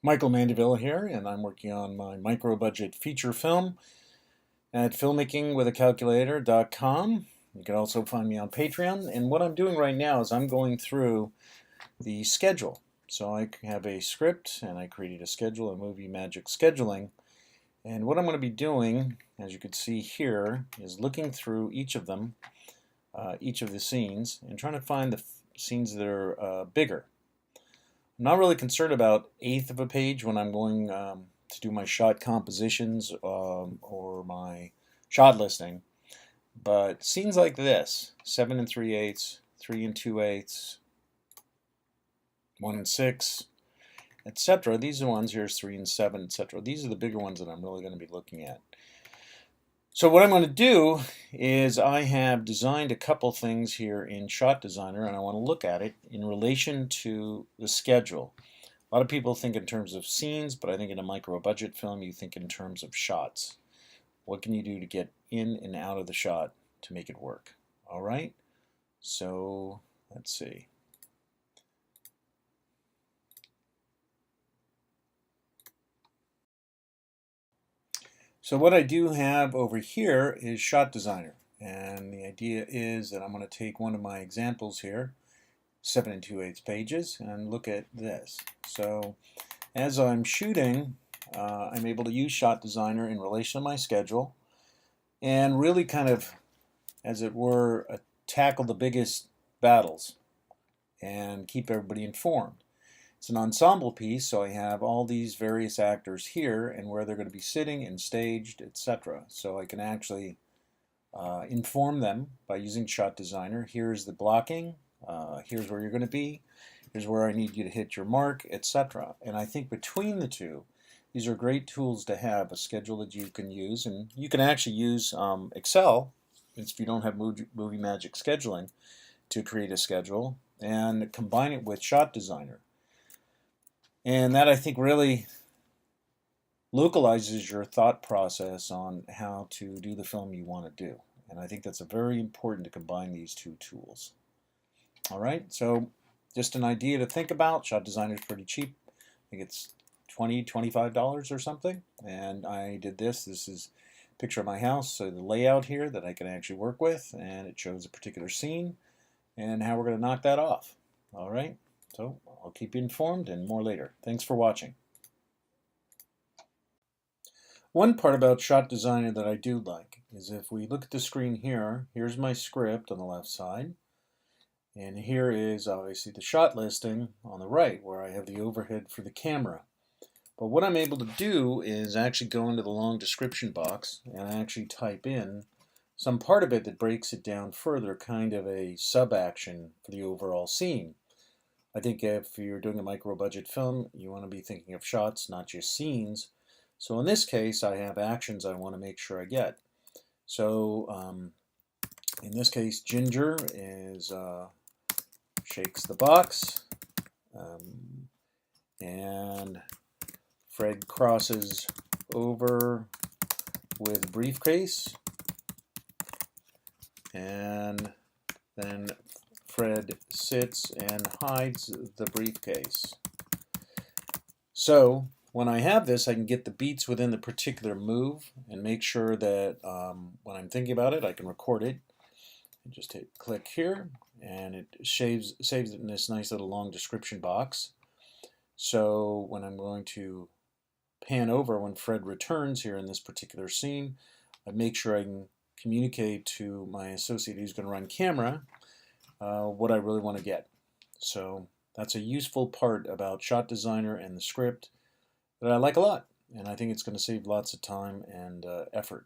Michael Mandeville here, and I'm working on my micro-budget feature film at FilmmakingWithaCalculator.com. You can also find me on Patreon, and what I'm doing right now is I'm going through the schedule. So I have a script, and I created a schedule, a movie magic scheduling, and what I'm going to be doing, as you can see here, is looking through each of them, each of the scenes, and trying to find the scenes that are bigger. I'm not really concerned about eighth of a page when I'm going to do my shot compositions or my shot listing, but scenes like this, 7 3/8, 3 2/8, 1 6, etc. These are the ones, here's 3 7, etc. These are the bigger ones that I'm really going to be looking at. So what I'm going to do is I have designed a couple things here in Shot Designer, and I want to look at it in relation to the schedule. A lot of people think in terms of scenes, but I think in a micro-budget film you think in terms of shots. What can you do to get in and out of the shot to make it work? All right, so let's see. So what I do have over here is Shot Designer, and the idea is that I'm going to take one of my examples here, 7 2/8 pages, and look at this. So as I'm shooting, I'm able to use Shot Designer in relation to my schedule and really kind of, as it were, tackle the biggest battles and keep everybody informed. It's an ensemble piece, so I have all these various actors here and where they're going to be sitting and staged, etc. So I can actually inform them by using Shot Designer. Here's the blocking, here's where you're going to be, here's where I need you to hit your mark, etc. And I think between the two, these are great tools to have, a schedule that you can use. And you can actually use Excel, if you don't have Movie Magic scheduling, to create a schedule and combine it with Shot Designer. And that, I think, really localizes your thought process on how to do the film you want to do. And I think that's very important to combine these two tools. All right, so just an idea to think about. Shot Designer is pretty cheap. I think it's $20, $25 or something. And I did this. This is a picture of my house, so the layout here that I can actually work with, and it shows a particular scene and how we're going to knock that off. All right, so I'll keep you informed and more later. Thanks for watching. One part about Shot Designer that I do like is if we look at the screen here, here's my script on the left side, and here is obviously the shot listing on the right where I have the overhead for the camera. But what I'm able to do is actually go into the long description box and actually type in some part of it that breaks it down further, kind of a sub-action for the overall scene. I think if you're doing a micro-budget film, you want to be thinking of shots, not just scenes. So in this case, I have actions I want to make sure I get. So in this case, Ginger is shakes the box, and Fred crosses over with briefcase, and then Fred sits and hides the briefcase. So when I have this, I can get the beats within the particular move and make sure that when I'm thinking about it, I can record it. And just hit click here, and it saves it in this nice little long description box. So when I'm going to pan over when Fred returns here in this particular scene, I make sure I can communicate to my associate who's going to run camera what I really want to get. So that's a useful part about Shot Designer and the script that I like a lot, and I think it's going to save lots of time and effort.